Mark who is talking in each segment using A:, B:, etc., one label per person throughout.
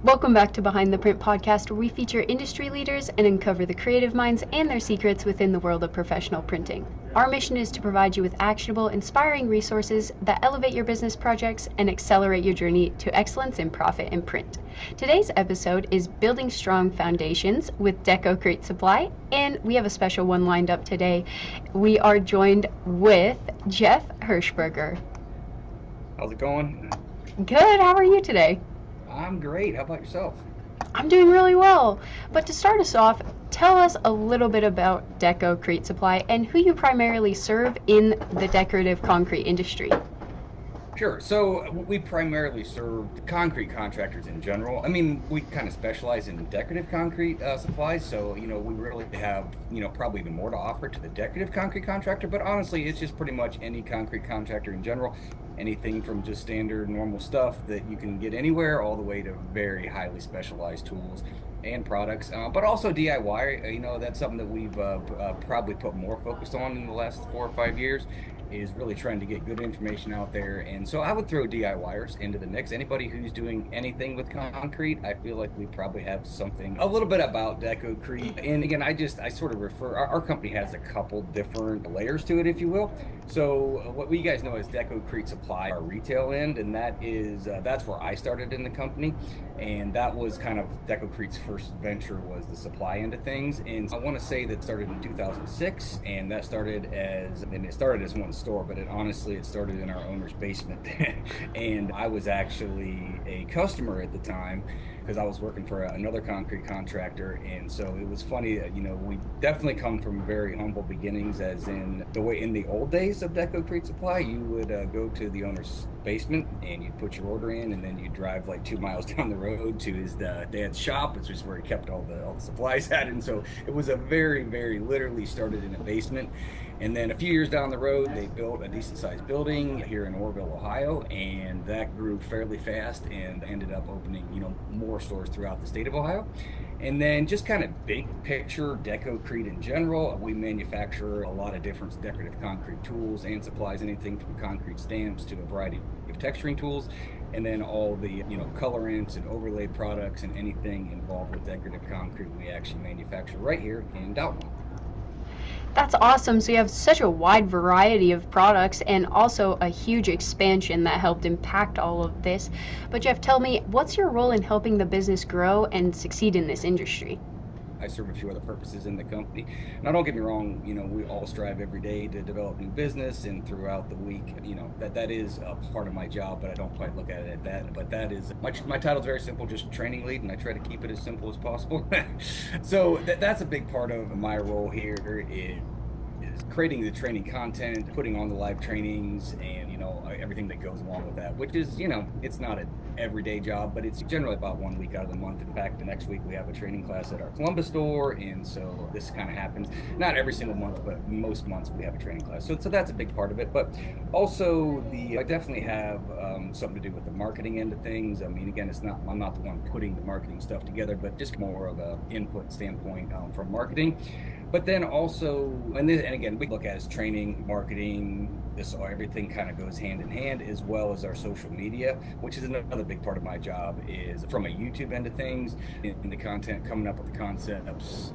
A: Welcome back to Behind the Print podcast, where we feature industry leaders and uncover the creative minds and their secrets within the world of professional printing. Our mission is to provide you with actionable, inspiring resources that elevate your business projects and accelerate your journey to excellence in profit and print. Today's episode is Building Strong Foundations with DecoCrete Supply, and we have a special one lined up today. We are joined with Jeff Hershberger.
B: How's it going?
A: Good, how are you today?
B: I'm great. How about yourself?
A: I'm doing really well. But to start us off, tell us a little bit about DecoCrete Supply and who you primarily serve in the decorative concrete industry.
B: Sure. So we primarily serve concrete contractors in general. I mean, we kind of specialize in decorative concrete supplies. So, we really have, probably even more to offer to the decorative concrete contractor. But honestly, it's just pretty much any concrete contractor in general. Anything from just standard normal stuff that you can get anywhere all the way to very highly specialized tools and products, but also DIY. That's something that we've probably put more focus on in the last 4 or 5 years, is really trying to get good information out there. And so I would throw DIYers into the mix. Anybody who's doing anything with concrete, I feel like we probably have something a little bit about DecoCrete. And again, I sort of refer, our company has a couple different layers to it, if you will. So what you guys know is DecoCrete Supply, our retail end, and that's where I started in the company. And that was kind of DecoCrete's first venture, was the supply end of things. And I want to say that started in 2006, and it started as one store, but it started in our owner's basement. And I was actually a customer at the time, because I was working for another concrete contractor. And so it was funny that, we definitely come from very humble beginnings, as in the old days of DecoCrete Supply, you would go to the owner's basement and you'd put your order in, and then you'd drive like 2 miles down the road to his dad's shop, which is where he kept all the supplies at. And so it was a very, very literally started in a basement. And then a few years down the road, they built a decent sized building here in Orrville, Ohio, and that grew fairly fast and ended up opening, more stores throughout the state of Ohio. And then just kind of big picture, DecoCrete in general, we manufacture a lot of different decorative concrete tools and supplies, anything from concrete stamps to a variety of texturing tools, and then all the, colorants and overlay products and anything involved with decorative concrete we actually manufacture right here in Dalton.
A: That's awesome. So you have such a wide variety of products and also a huge expansion that helped impact all of this. But Jeff, tell me, what's your role in helping the business grow and succeed in this industry?
B: I serve a few other purposes in the company. Now, don't get me wrong, we all strive every day to develop new business, and throughout the week, that is a part of my job, but I don't quite look at it at that. But that is, my title is very simple, just training lead, and I try to keep it as simple as possible. So that's a big part of my role here, is creating the training content, putting on the live trainings, and everything that goes along with that, which is, it's not an everyday job, but it's generally about 1 week out of the month. In fact, the next week we have a training class at our Columbus store, and so this kind of happens not every single month, but most months we have a training class. So that's a big part of it. But also I definitely have something to do with the marketing end of things. I mean, again, I'm not the one putting the marketing stuff together, but just more of a input standpoint from marketing. But then also, and again, we look at it as training, marketing, everything kind of goes hand in hand, as well as our social media, which is another big part of my job, is from a YouTube end of things, in the content, coming up with the concepts,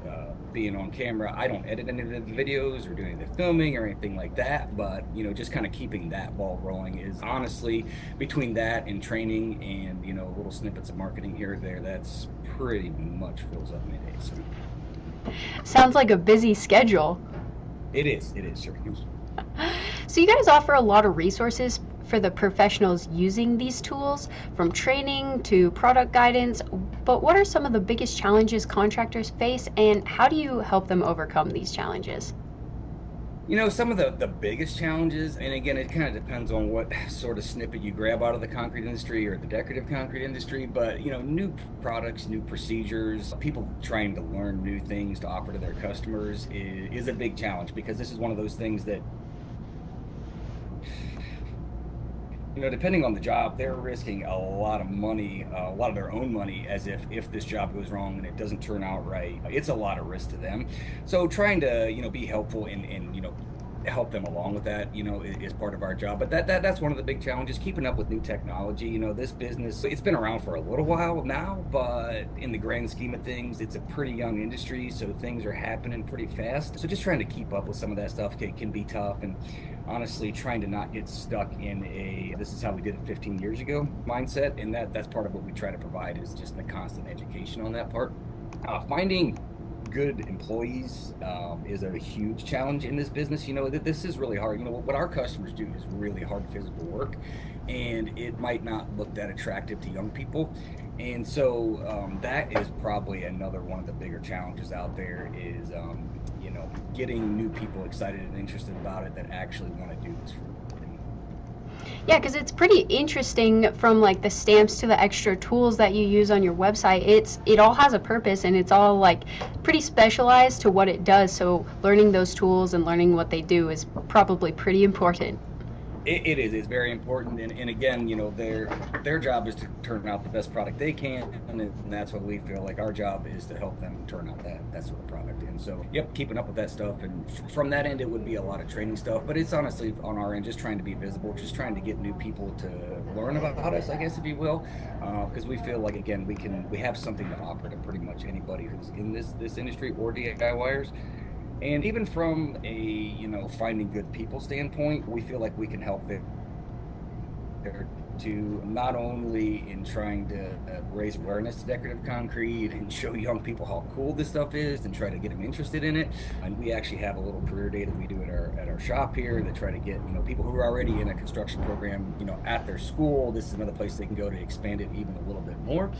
B: being on camera. I don't edit any of the videos or do any of the filming or anything like that, but, just kind of keeping that ball rolling is honestly, between that and training and, little snippets of marketing here or there, that's pretty much fills up my days.
A: Sounds like a busy schedule.
B: It is, sure.
A: So you guys offer a lot of resources for the professionals using these tools, from training to product guidance, but what are some of the biggest challenges contractors face, and how do you help them overcome these challenges?
B: Some of the biggest challenges, and again, it kind of depends on what sort of snippet you grab out of the concrete industry or the decorative concrete industry, but, new products, new procedures, people trying to learn new things to offer to their customers is a big challenge, because this is one of those things that, depending on the job, they're risking a lot of money, a lot of their own money, as if this job goes wrong and it doesn't turn out right. It's a lot of risk to them. So trying to, be helpful in help them along with that, is part of our job. But that's one of the big challenges, keeping up with new technology. This business, it's been around for a little while now, but in the grand scheme of things, it's a pretty young industry, so things are happening pretty fast. So just trying to keep up with some of that stuff can be tough. And honestly, trying to not get stuck in a this is how we did it 15 years ago mindset. And that's part of what we try to provide, is just the constant education on that part. Finding good employees is a huge challenge in this business. That this is really hard. What our customers do is really hard physical work, and it might not look that attractive to young people. And so that is probably another one of the bigger challenges out there, is getting new people excited and interested about it that actually want to do this for a living.
A: Yeah, because it's pretty interesting, from like the stamps to the extra tools that you use on your website. It all has a purpose, and it's all like pretty specialized to what it does. So learning those tools and learning what they do is probably pretty important.
B: It is. It's very important, and again, their job is to turn out the best product they can, and that's what we feel like our job is, to help them turn out that sort of product. And so, yep, keeping up with that stuff, and from that end, it would be a lot of training stuff. But it's honestly on our end, just trying to be visible, just trying to get new people to learn about us, I guess, if you will, because we feel like, again, we have something to offer to pretty much anybody who's in this industry or DIYers. And even from a, finding good people standpoint, we feel like we can help there to not only in trying to raise awareness to decorative concrete and show young people how cool this stuff is and try to get them interested in it. And we actually have a little career day that we do at our shop here that try to get, people who are already in a construction program, at their school. This is another place they can go to expand it even a little bit more.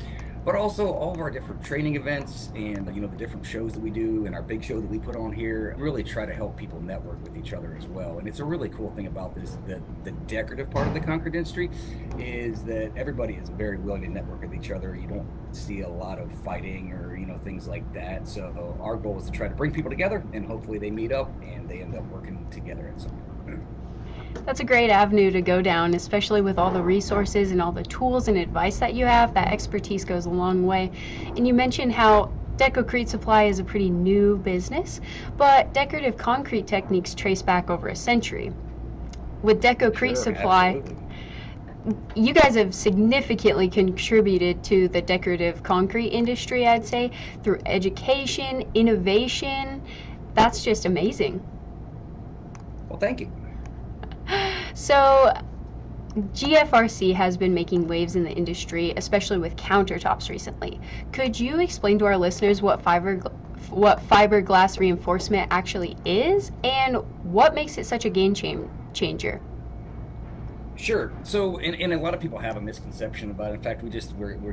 B: But also all of our different training events and the different shows that we do, and our big show that we put on here, really try to help people network with each other as well. And it's a really cool thing about this, the decorative part of the concrete industry, is that everybody is very willing to network with each other. You don't see a lot of fighting or things like that. So our goal is to try to bring people together, and hopefully they meet up and they end up working together at some point.
A: That's a great avenue to go down, especially with all the resources and all the tools and advice that you have. That expertise goes a long way. And you mentioned how DecoCrete Supply is a pretty new business, but decorative concrete techniques trace back over a century. With DecoCrete Supply,
B: absolutely.
A: You guys have significantly contributed to the decorative concrete industry, I'd say, through education, innovation. That's just amazing.
B: Well, thank you.
A: So GFRC has been making waves in the industry, especially with countertops recently. Could you explain to our listeners what fiberglass reinforcement actually is, and what makes it such a game changer?
B: Sure. So, and a lot of people have a misconception about it. In fact, we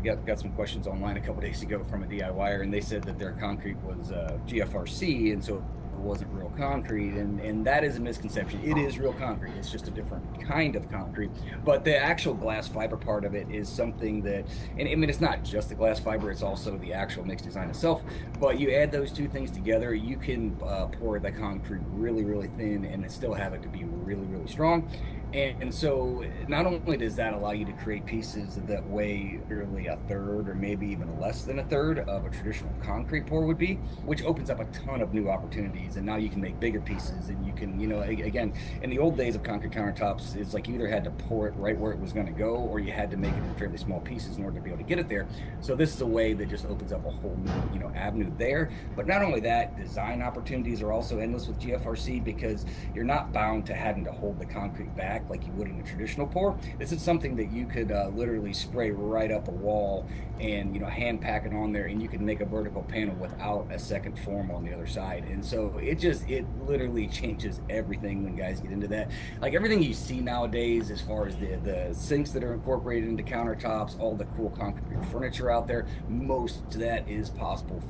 B: got some questions online a couple days ago from a DIYer, and they said that their concrete was GFRC, and so it wasn't real concrete, and that is a misconception. It is real concrete. It's just a different kind of concrete. But the actual glass fiber part of it is something that, and I mean, it's not just the glass fiber, it's also the actual mix design itself. But you add those two things together, you can pour the concrete really, really thin and still have it to be really, really strong. And so not only does that allow you to create pieces that weigh nearly a third or maybe even less than a third of a traditional concrete pour would be, which opens up a ton of new opportunities. And now you can make bigger pieces, and you can, again, in the old days of concrete countertops, it's like you either had to pour it right where it was going to go, or you had to make it in fairly small pieces in order to be able to get it there. So this is a way that just opens up a whole new, avenue there. But not only that, design opportunities are also endless with GFRC, because you're not bound to having to hold the concrete back like you would in a traditional pour. This is something that you could literally spray right up a wall and hand pack it on there, and you can make a vertical panel without a second form on the other side. And so it literally changes everything when guys get into that. Like everything you see nowadays, as far as the sinks that are incorporated into countertops, all the cool concrete furniture out there, most of that is possible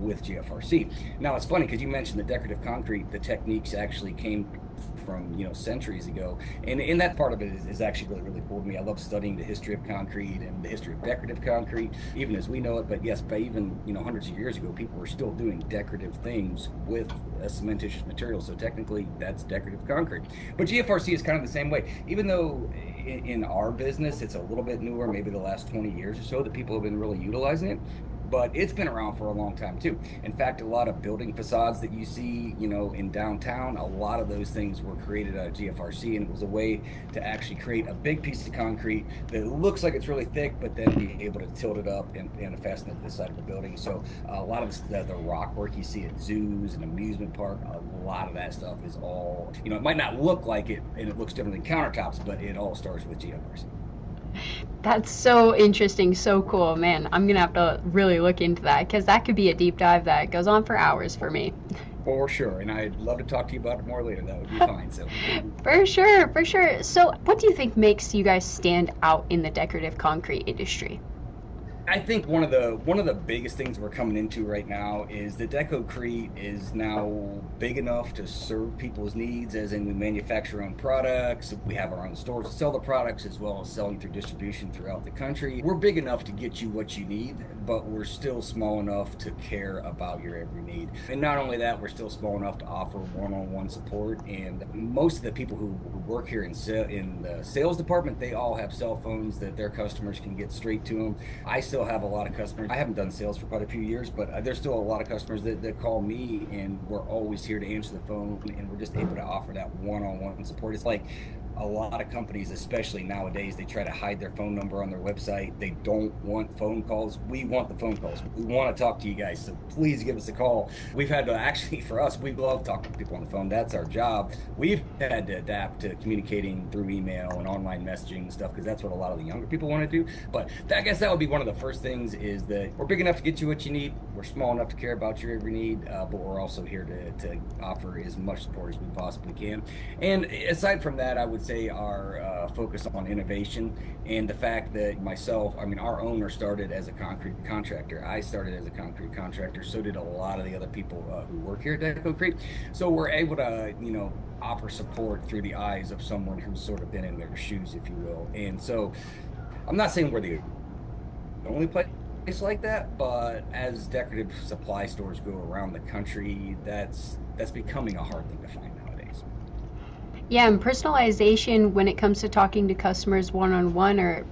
B: with GFRC. Now it's funny because you mentioned the decorative concrete. The techniques actually came from centuries ago, and that part of it is actually really, really cool to me. I love studying the history of concrete and the history of decorative concrete, even as we know it. But yes, by even hundreds of years ago, people were still doing decorative things with a cementitious material, so technically that's decorative concrete. But GFRC is kind of the same way, even though in our business it's a little bit newer, maybe the last 20 years or so that people have been really utilizing it. but it's been around for a long time too. In fact, a lot of building facades that you see, in downtown, a lot of those things were created out of GFRC, and it was a way to actually create a big piece of concrete that looks like it's really thick, but then be able to tilt it up and fasten it to the side of the building. So a lot of the rock work you see at zoos and amusement park, a lot of that stuff is all, it might not look like it and it looks different than countertops, but it all starts with GFRC.
A: That's so interesting, so cool. Man, I'm gonna have to really look into that because that could be a deep dive that goes on for hours for me.
B: For sure. And I'd love to talk to you about it more later. That would be fine. So,
A: For sure, for sure. So, what do you think makes you guys stand out in the decorative concrete industry?
B: I think one of the biggest things we're coming into right now is the DecoCrete is now big enough to serve people's needs, as in we manufacture our own products, we have our own stores to sell the products, as well as selling through distribution throughout the country. We're big enough to get you what you need, but we're still small enough to care about your every need. And not only that, we're still small enough to offer one-on-one support. And most of the people who work here in the sales department, they all have cell phones that their customers can get straight to them. I still have a lot of customers. I haven't done sales for quite a few years, but there's still a lot of customers that call me, and we're always here to answer the phone, and we're just able to offer that one-on-one support. It's like a lot of companies, especially nowadays, they try to hide their phone number on their website. They don't want phone calls. We want the phone calls. We want to talk to you guys. So please give us a call. We've had to actually, for us, we love talking to people on the phone. That's our job. We've had to adapt to communicating through email and online messaging and stuff, because that's what a lot of the younger people want to do. But I guess that would be one of the first things, is that we're big enough to get you what you need. We're small enough to care about your every need, but we're also here to offer as much support as we possibly can. And aside from that, I would say our focus on innovation, and the fact that our owner started as a concrete contractor. I started as a concrete contractor. So did a lot of the other people who work here at DecoCrete. So we're able to, offer support through the eyes of someone who's sort of been in their shoes, if you will. And so I'm not saying we're the only place like that, but as decorative supply stores go around the country, that's becoming a hard thing to find nowadays.
A: Yeah, and personalization when it comes to talking to customers one on one, or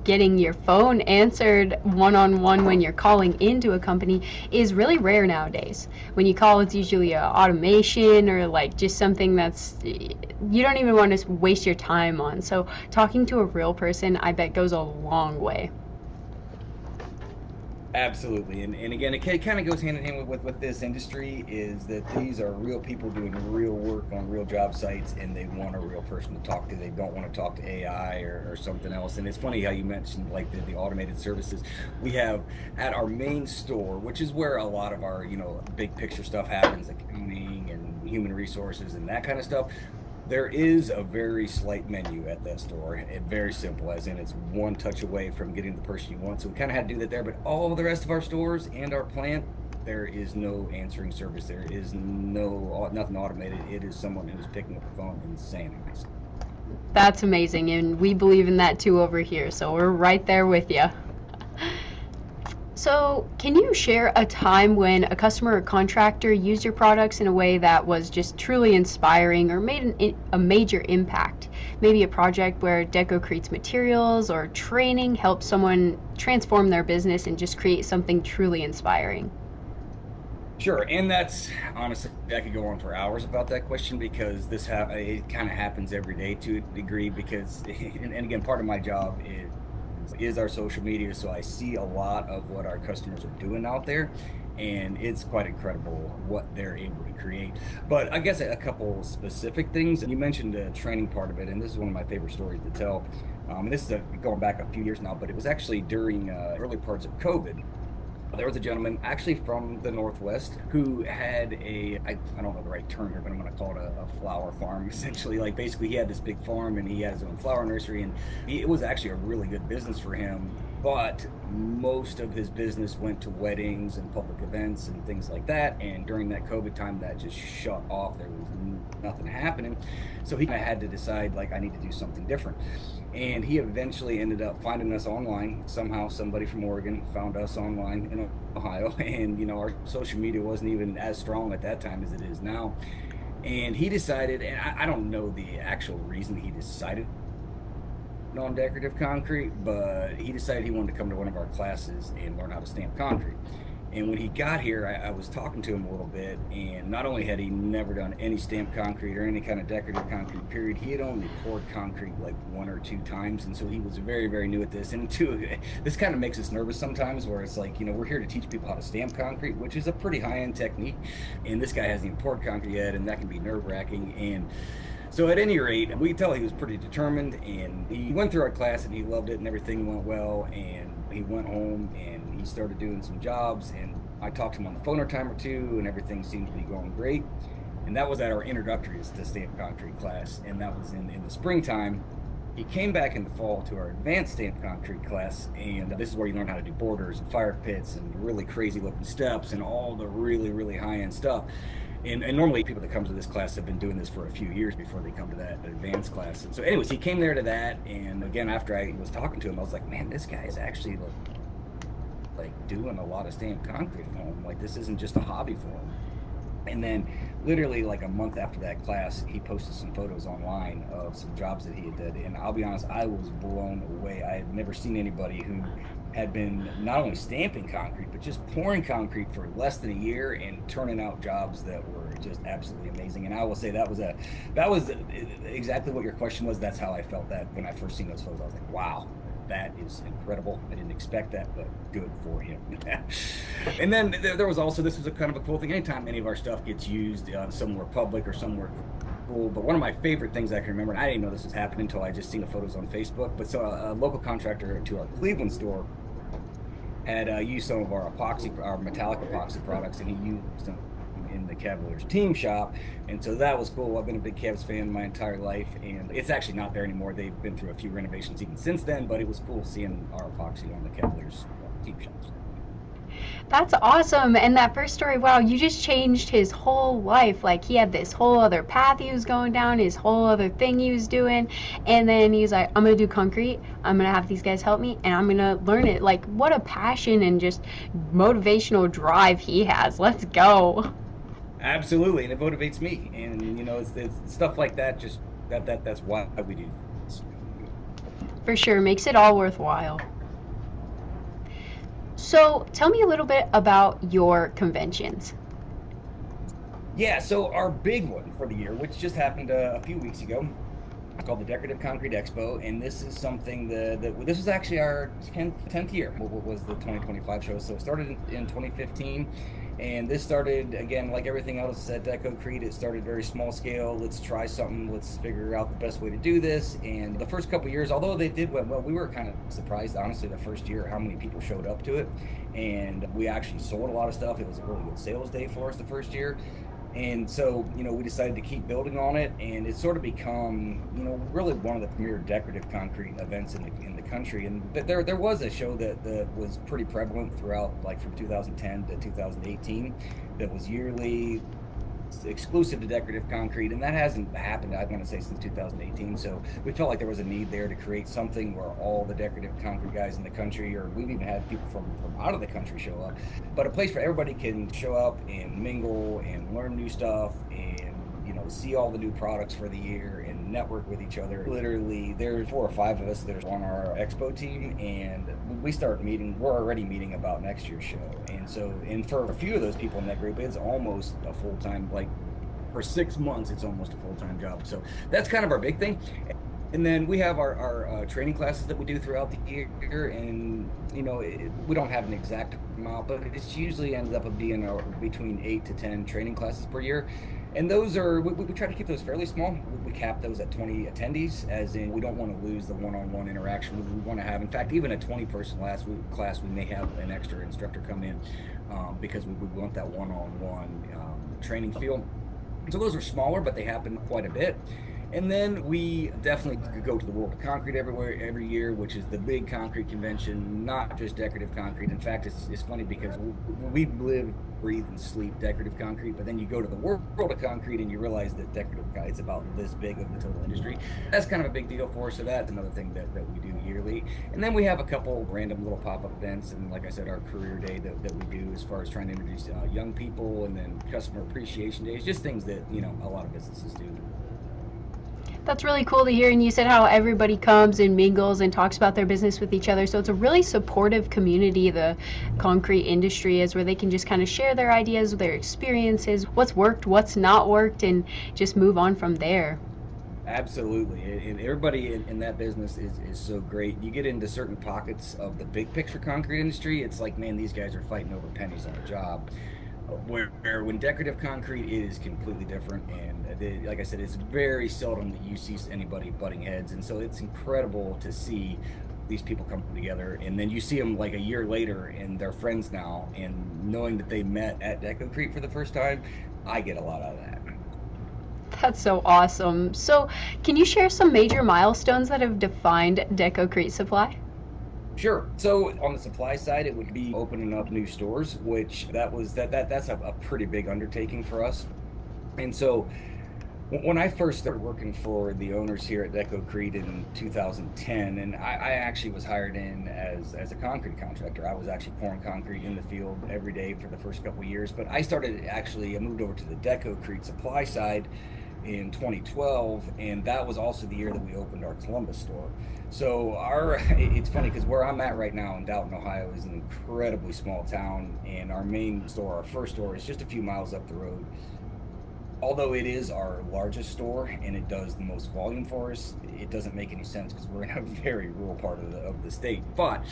A: getting your phone answered one on one when you're calling into a company, is really rare nowadays. When you call, it's usually a automation or like just something that's you don't even want to waste your time on. So talking to a real person, I bet, goes a long way.
B: Absolutely. And again, it kind of goes hand in hand with this industry, is that these are real people doing real work on real job sites, and they want a real person to talk to. They don't want to talk to AI or something else. And it's funny how you mentioned like the automated services we have at our main store, which is where a lot of our, big picture stuff happens, accounting and human resources and that kind of stuff. There is a very slight menu at that store, and very simple, as in it's one touch away from getting the person you want. So we kind of had to do that there, but all of the rest of our stores and our plant, there is no answering service. There is nothing automated. It is someone who's picking up the phone and saying it.
A: That's amazing, and we believe in that too over here, so we're right there with you. So, can you share a time when a customer or contractor used your products in a way that was just truly inspiring or made a major impact? Maybe a project where DecoCrete's materials or training helped someone transform their business and just create something truly inspiring.
B: Sure, and that's honestly, I could go on for hours about that question, because it kind of happens every day to a degree. Because, and again, part of my job is our social media, so I see a lot of what our customers are doing out there, and it's quite incredible what they're able to create. But I guess a couple specific things. You mentioned the training part of it, and this is one of my favorite stories to tell. And this is going back a few years now, but it was actually during early parts of COVID. There was a gentleman actually from the Northwest who had I don't know the right term here, but I'm going to call it a flower farm, essentially. Like, basically, he had this big farm and he had his own flower nursery, and it was actually a really good business for him. But most of his business went to weddings and public events and things like that. And during that COVID time, that just shut off. There was nothing happening. So he kind of had to decide, like, I need to do something different. And he eventually ended up finding us online. Somehow somebody from Oregon found us online in Ohio. And, our social media wasn't even as strong at that time as it is now. And he decided, and I don't know the actual reason he decided putting on decorative concrete, but he decided he wanted to come to one of our classes and learn how to stamp concrete. And when he got here, I was talking to him a little bit, and not only had he never done any stamped concrete or any kind of decorative concrete, period, he had only poured concrete like 1 or 2 times. And so he was very, very new at this. And two, this kind of makes us nervous sometimes, where it's like, we're here to teach people how to stamp concrete, which is a pretty high-end technique. And this guy hasn't even poured concrete yet, and that can be nerve-wracking. And so at any rate, we could tell he was pretty determined, and he went through our class and he loved it and everything went well. And he went home and he started doing some jobs, and I talked to him on the phone a time or two, and everything seemed to be going great. And that was at our introductory to stamp concrete class, and that was in the springtime. He came back in the fall to our advanced stamped concrete class, and this is where you learn how to do borders and fire pits and really crazy looking steps and all the really, really high-end stuff. And normally people that come to this class have been doing this for a few years before they come to that advanced class. And so anyways, he came there to that. And again, after I was talking to him, I was like, man, this guy is actually like doing a lot of stamped concrete at home. Like, this isn't just a hobby for him. And then literally like a month after that class, he posted some photos online of some jobs that he had did. And I'll be honest, I was blown away. I had never seen anybody who had been not only stamping concrete, but just pouring concrete for less than a year and turning out jobs that were just absolutely amazing. And I will say that was exactly what your question was. That's how I felt that when I first seen those photos. I was like, wow, that is incredible. I didn't expect that, but good for him. And then there was also, this was a kind of a cool thing. Anytime any of our stuff gets used somewhere public or somewhere cool, but one of my favorite things I can remember, and I didn't know this was happening until I just seen the photos on Facebook, but so a local contractor to our Cleveland store had used some of our metallic epoxy products, and he used them in the Cavaliers team shop. And so that was cool. I've been a big Cavs fan my entire life, and it's actually not there anymore. They've been through a few renovations even since then, but it was cool seeing our epoxy on the Cavaliers team shops.
A: That's awesome. And that first story, wow, you just changed his whole life. Like, he had this whole other path he was going down, his whole other thing he was doing. And then he's like, I'm going to do concrete. I'm going to have these guys help me, and I'm going to learn it. Like, what a passion and just motivational drive he has. Let's go.
B: Absolutely. And it motivates me. And, it's stuff like that. Just that's why we do this.
A: For sure. Makes it all worthwhile. So tell me a little bit about your conventions.
B: Yeah, so our big one for the year, which just happened a few weeks ago, it's called the Decorative Concrete Expo, and this is something that this was actually our 10th year. What was the 2025 show? So it started in 2015, and this started, again, like everything else at DecoCrete, it started very small scale. Let's try something. Let's figure out the best way to do this. And the first couple of years, although they did well, we were kind of surprised, honestly, the first year how many people showed up to it. And we actually sold a lot of stuff. It was a really good sales day for us the first year. And so, we decided to keep building on it, and it's sort of become, really one of the premier decorative concrete events in the country. And there was a show that was pretty prevalent throughout, like from 2010 to 2018, that was yearly, exclusive to decorative concrete, and that hasn't happened, I want to say, since 2018. So we felt like there was a need there to create something where all the decorative concrete guys in the country, or we've even had people from out of the country show up, but a place where everybody can show up and mingle and learn new stuff and see all the new products for the year and network with each other. Literally, there's 4 or 5 of us that are on our expo team, and we're already meeting about next year's show. And for a few of those people in that group, it's almost a full-time, like for 6 months, it's almost a full-time job. So that's kind of our big thing. And then we have our training classes that we do throughout the year, and we don't have an exact amount, but it usually ends up being between 8 to 10 training classes per year. And those are, we try to keep those fairly small. We cap those at 20 attendees, as in we don't want to lose the one-on-one interaction we want to have. In fact, even a 20-person class, we may have an extra instructor come in because we want that one-on-one training feel. So those are smaller, but they happen quite a bit. And then we definitely go to the World of Concrete every year, which is the big concrete convention, not just decorative concrete. In fact, it's funny because we live, breathe, and sleep decorative concrete, but then you go to the World of Concrete and you realize that decorative concrete is about this big of the total industry. That's kind of a big deal for us, so that's another thing that we do yearly. And then we have a couple random little pop-up events, and like I said, our career day that we do as far as trying to introduce young people, and then customer appreciation days, just things that, a lot of businesses do.
A: That's really cool to hear. And you said how everybody comes and mingles and talks about their business with each other. So it's a really supportive community, the concrete industry is, where they can just kind of share their ideas, their experiences, what's worked, what's not worked, and just move on from there.
B: Absolutely. And everybody in that business is so great. You get into certain pockets of the big picture concrete industry, it's like, man, these guys are fighting over pennies on a job. Where when decorative concrete is completely different, and like I said, it's very seldom that you see anybody butting heads, and so it's incredible to see these people come together, and then you see them like a year later, and they're friends now, and knowing that they met at DecoCrete for the first time, I get a lot out of that.
A: That's so awesome. So, can you share some major milestones that have defined DecoCrete Supply?
B: Sure. So on the supply side, it would be opening up new stores, which that's a pretty big undertaking for us. And so when I first started working for the owners here at DecoCrete in 2010, and I actually was hired in as a concrete contractor. I was actually pouring concrete in the field every day for the first couple of years. But I moved over to the DecoCrete Supply side in 2012, and that was also the year that we opened our Columbus store. So it's funny because where I'm at right now in Dalton, Ohio, is an incredibly small town, and our main store, our first store, is just a few miles up the road. Although it is our largest store and it does the most volume for us, it doesn't make any sense because we're in a very rural part of the state. But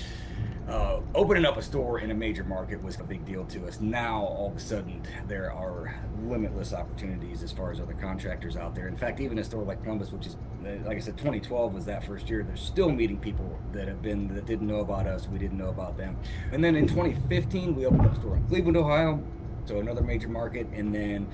B: opening up a store in a major market was a big deal to us. Now, all of a sudden, there are limitless opportunities as far as other contractors out there. In fact, even a store like Columbus, which is, like I said, 2012 was that first year, they're still meeting people that didn't know about us, we didn't know about them. And then in 2015, we opened up a store in Cleveland, Ohio, so another major market. And then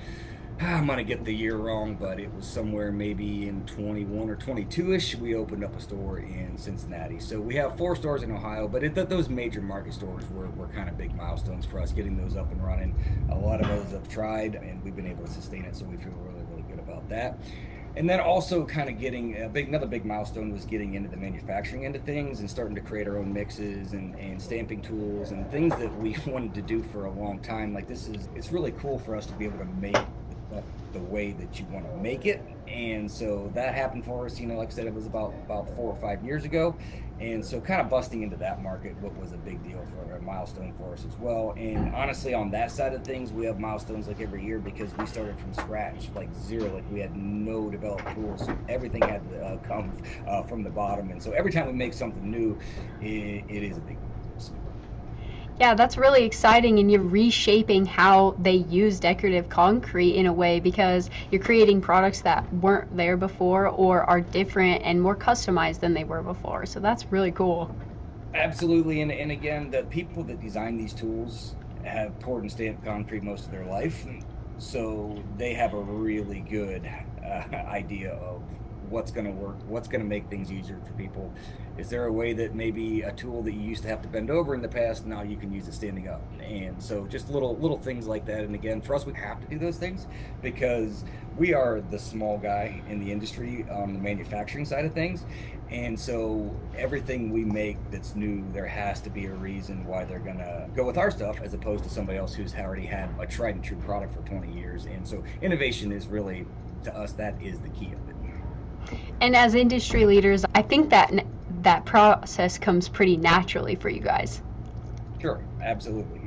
B: I'm gonna get the year wrong, but it was somewhere maybe in 21 or 22-ish. We opened up a store in Cincinnati. So we have 4 stores in Ohio, but those major market stores were kind of big milestones for us, getting those up and running. A lot of others have tried, and we've been able to sustain it, so we feel really, really good about that. And then also kind of getting another big milestone was getting into the manufacturing end of things and starting to create our own mixes and stamping tools and things that we wanted to do for a long time. Like it's really cool for us to be able to make the way that you want to make it. And so that happened for us, like I said, it was about 4 or 5 years ago. And so kind of busting into that market, what was a big deal for a milestone for us as well. And honestly, on that side of things, we have milestones like every year because we started from scratch, like zero, like we had no developed tools. So everything had to come from the bottom. And so every time we make something new, it is a big deal.
A: Yeah, that's really exciting, and you're reshaping how they use decorative concrete in a way, because you're creating products that weren't there before or are different and more customized than they were before. So that's really cool.
B: Absolutely. And again, the people that design these tools have poured and stamped concrete most of their life. So they have a really good idea of what's going to work, what's going to make things easier for people. Is there a way that maybe a tool that you used to have to bend over in the past, now you can use it standing up? And so just little things like that. And again, for us, we have to do those things because we are the small guy in the industry on the manufacturing side of things. And so everything we make that's new, there has to be a reason why they're going to go with our stuff as opposed to somebody else who's already had a tried and true product for 20 years. And so innovation is really, to us, that is the key of it.
A: And as industry leaders, I think that process comes pretty naturally for you guys.
B: Sure, absolutely.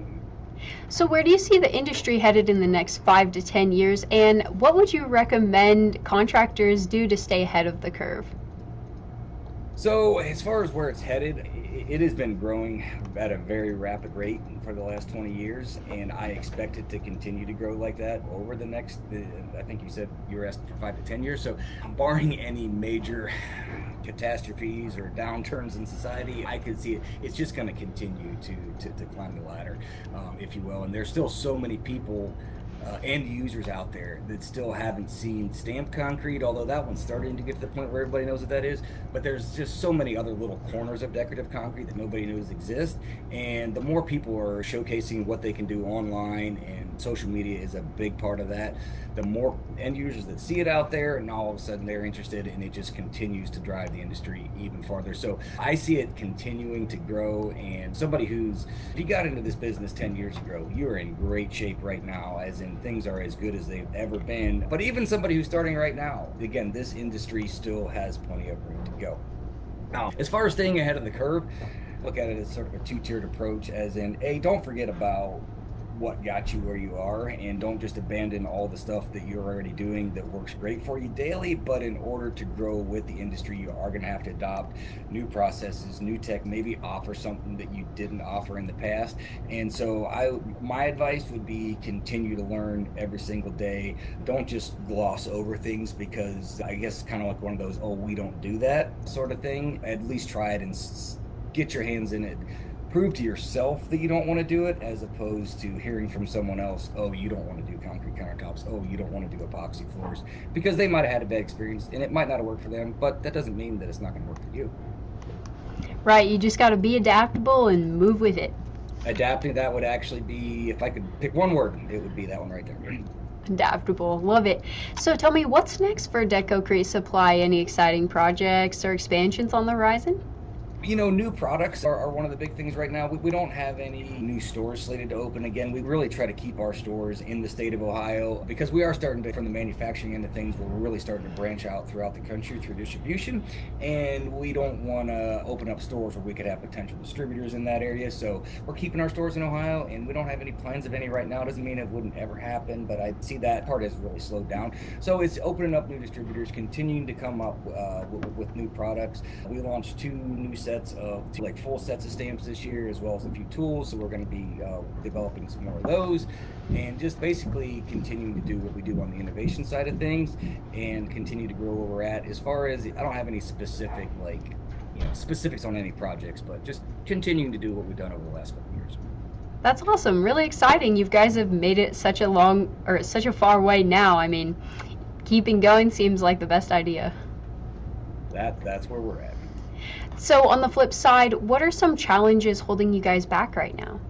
A: So where do you see the industry headed in the next 5 to 10 years, and what would you recommend contractors do to stay ahead of the curve?
B: So as far as where it's headed, it has been growing at a very rapid rate for the last 20 years, and I expect it to continue to grow like that over the next, I think you said you were asking for 5 to 10 years. So barring any major catastrophes or downturns in society, I could see it's just going to continue to climb the ladder, if you will. And there's still so many people end users out there that still haven't seen stamped concrete, although that one's starting to get to the point where everybody knows what that is. But there's just so many other little corners of decorative concrete that nobody knows exist. And the more people are showcasing what they can do online, and social media is a big part of that, the more end users that see it out there, and all of a sudden they're interested, and it just continues to drive the industry even farther. So I see it continuing to grow. And somebody if you got into this business 10 years ago, you're in great shape right now, as in and things are as good as they've ever been. But even somebody who's starting right now, again, this industry still has plenty of room to go. Now, as far as staying ahead of the curve, look at it as sort of a two-tiered approach, as in, A, don't forget about what got you where you are, and don't just abandon all the stuff that you're already doing that works great for you daily. But in order to grow with the industry, you are going to have to adopt new processes, new tech, maybe offer something that you didn't offer in the past. And so my advice would be continue to learn every single day. Don't just gloss over things, because I guess kind of like one of those, oh, we don't do that sort of thing. At least try it and get your hands in it. Prove to yourself that you don't want to do it, as opposed to hearing from someone else, oh, you don't want to do concrete countertops, oh, you don't want to do epoxy floors, because they might have had a bad experience and it might not have worked for them, but that doesn't mean that it's not going to work for you.
A: Right, you just got to be adaptable and move with it.
B: Adapting, that would actually be, if I could pick one word, it would be that one right there.
A: Adaptable, love it. So tell me, what's next for DecoCrete Supply? Any exciting projects or expansions on the horizon?
B: New products are one of the big things right now. We don't have any new stores slated to open. Again, we really try to keep our stores in the state of Ohio, because we are starting to, from the manufacturing end of things, we're really starting to branch out throughout the country through distribution. And we don't want to open up stores where we could have potential distributors in that area. So we're keeping our stores in Ohio, and we don't have any plans of any right now. Doesn't mean it wouldn't ever happen, but I see that part has really slowed down. So it's opening up new distributors, continuing to come up with new products. We launched 2 new sets of full sets of stamps this year, as well as a few tools. So we're going to be developing some more of those, and just basically continuing to do what we do on the innovation side of things, and continue to grow where we're at. As far as, I don't have any specific specifics on any projects, but just continuing to do what we've done over the last couple of years.
A: That's awesome, really exciting. You guys have made it such a far way now. I mean, keeping going seems like the best idea.
B: That's where we're at.
A: So on the flip side, what are some challenges holding you guys back right now?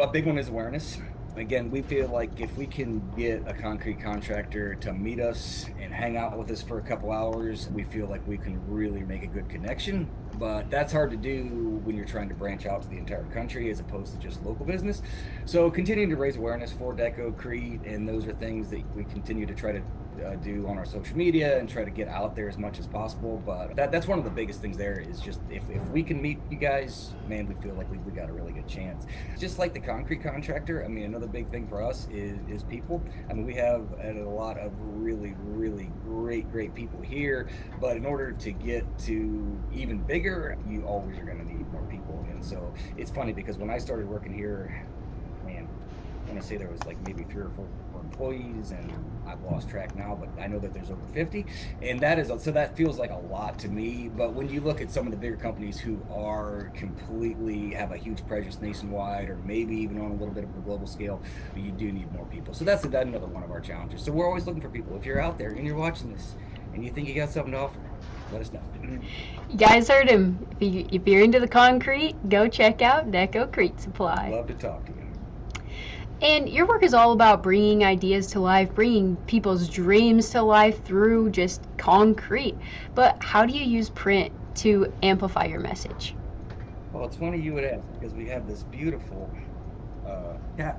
B: A big one is awareness. Again, we feel like if we can get a concrete contractor to meet us and hang out with us for a couple hours, we feel like we can really make a good connection. But that's hard to do when you're trying to branch out to the entire country as opposed to just local business. So continuing to raise awareness for DecoCrete, and those are things that we continue to try to do on our social media and try to get out there as much as possible. But that's one of the biggest things there, is just if we can meet you guys, man, we feel like we got a really good chance. Just like the concrete contractor, I mean, another big thing for us is people. I mean, we have a lot of really, really great people here, but in order to get to even bigger, you always are going to need more people. And so it's funny, because when I started working here, man, I want to say there was like maybe 3 or 4 employees, and I've lost track now, but I know that there's over 50, and that feels like a lot to me. But when you look at some of the bigger companies who are completely have a huge presence nationwide, or maybe even on a little bit of a global scale, you do need more people. So that's another one of our challenges. So we're always looking for people. If you're out there and you're watching this and you think you got something to offer, let us know.
A: You guys heard him. If you're into the concrete, go check out DecoCrete Supply.
B: Love to talk to you.
A: And your work is all about bringing ideas to life, bringing people's dreams to life through just concrete. But how do you use print to amplify your message?
B: Well, it's funny you would ask, because we have this beautiful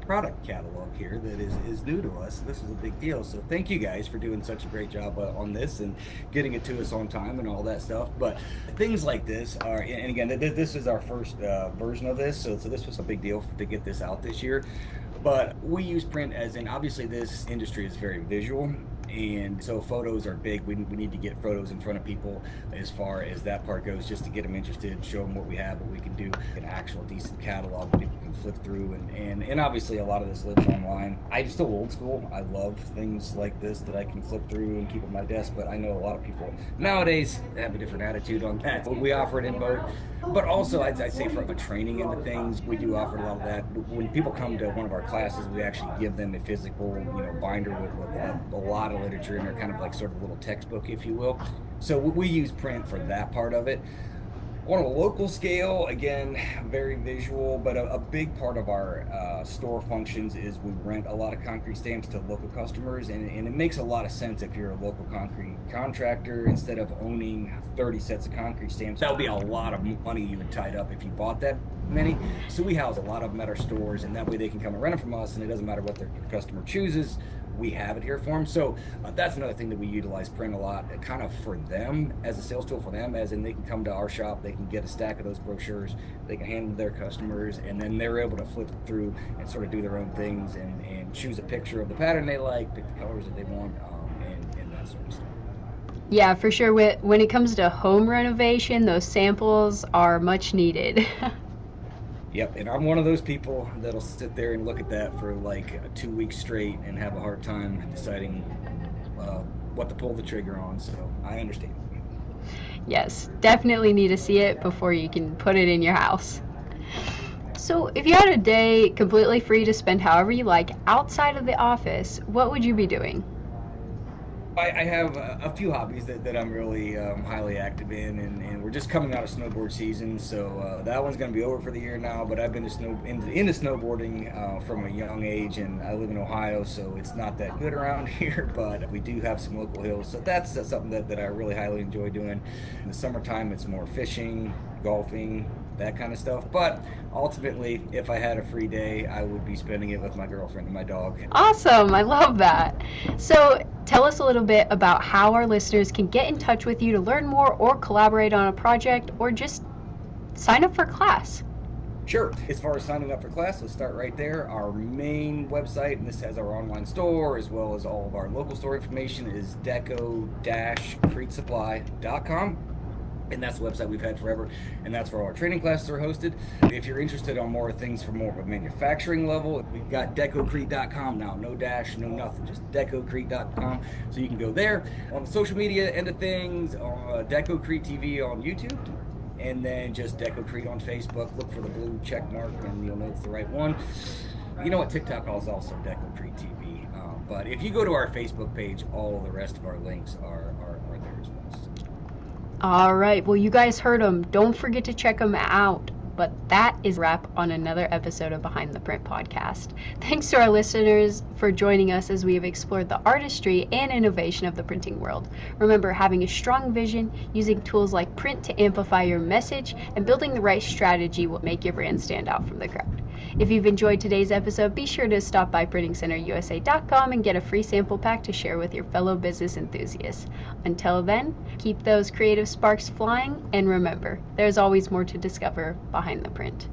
B: product catalog here that is new to us. This is a big deal. So thank you guys for doing such a great job on this and getting it to us on time and all that stuff. But things like this are, and again, this is our first version of this. So this was a big deal to get this out this year. But we use print as in, obviously this industry is very visual, and so photos are big. We need to get photos in front of people as far as that part goes, just to get them interested, show them what we have, what we can do, an actual decent catalog that people can flip through, and obviously a lot of this lives online. I'm still old school. I love things like this that I can flip through and keep on my desk, but I know a lot of people nowadays have a different attitude on that. We offer it in both, but also I'd say from a training end of things, we do offer a lot of that. When people come to one of our classes, we actually give them a physical binder with a lot of literature in there, kind of like sort of a little textbook, if you will. So we use print for that part of it. On a local scale, again, very visual, but a big part of our store functions is we rent a lot of concrete stamps to local customers, and it makes a lot of sense if you're a local concrete contractor. Instead of owning 30 sets of concrete stamps, that would be a lot of money you would tied up if you bought that. many. So we house a lot of them at our stores, and that way they can come and rent them from us, and it doesn't matter what their customer chooses. We have it here for them. So that's another thing that we utilize print a lot, kind of for them as a sales tool for them, as in they can come to our shop, they can get a stack of those brochures, they can hand them to their customers, and then they're able to flip through and sort of do their own things and choose a picture of the pattern they like, pick the colors that they want, and that sort of stuff.
A: Yeah, for sure. When it comes to home renovation, those samples are much needed.
B: Yep, and I'm one of those people that'll sit there and look at that for like 2 weeks straight and have a hard time deciding what to pull the trigger on. So I understand.
A: Yes, definitely need to see it before you can put it in your house. So if you had a day completely free to spend however you like outside of the office, what would you be doing?
B: I have a few hobbies that I'm really highly active in, and we're just coming out of snowboard season, so that one's going to be over for the year now. But I've been into snowboarding from a young age, and I live in Ohio, so it's not that good around here, but we do have some local hills, so that's something that I really highly enjoy doing. In the summertime, it's more fishing, golfing, that kind of stuff. But ultimately, if I had a free day, I would be spending it with my girlfriend and my dog.
A: Awesome, I love that. So tell us a little bit about how our listeners can get in touch with you to learn more or collaborate on a project or just sign up for class.
B: Sure. As far as signing up for class, let's start right there. Our main website, and this has our online store as well as all of our local store information, is deco-cretesupply.com. And that's the website we've had forever, and that's where all our training classes are hosted. If you're interested on more things from more of a manufacturing level, we've got DecoCrete.com now. No dash, no nothing, just DecoCrete.com. So you can go there. On the social media end of things, DecoCrete TV on YouTube, and then just DecoCrete on Facebook. Look for the blue check mark, and you'll know it's the right one. You know what? TikTok is also DecoCrete TV. But if you go to our Facebook page, all of the rest of our links are there as well.
A: All right, well, you guys heard them. Don't forget to check them out. But that is a wrap on another episode of Behind the Print podcast. Thanks to our listeners for joining us as we have explored the artistry and innovation of the printing world. Remember, having a strong vision, using tools like print to amplify your message, and building the right strategy will make your brand stand out from the crowd. If you've enjoyed today's episode, be sure to stop by printingcenterusa.com and get a free sample pack to share with your fellow business enthusiasts. Until then, keep those creative sparks flying, and remember, there's always more to discover behind the print.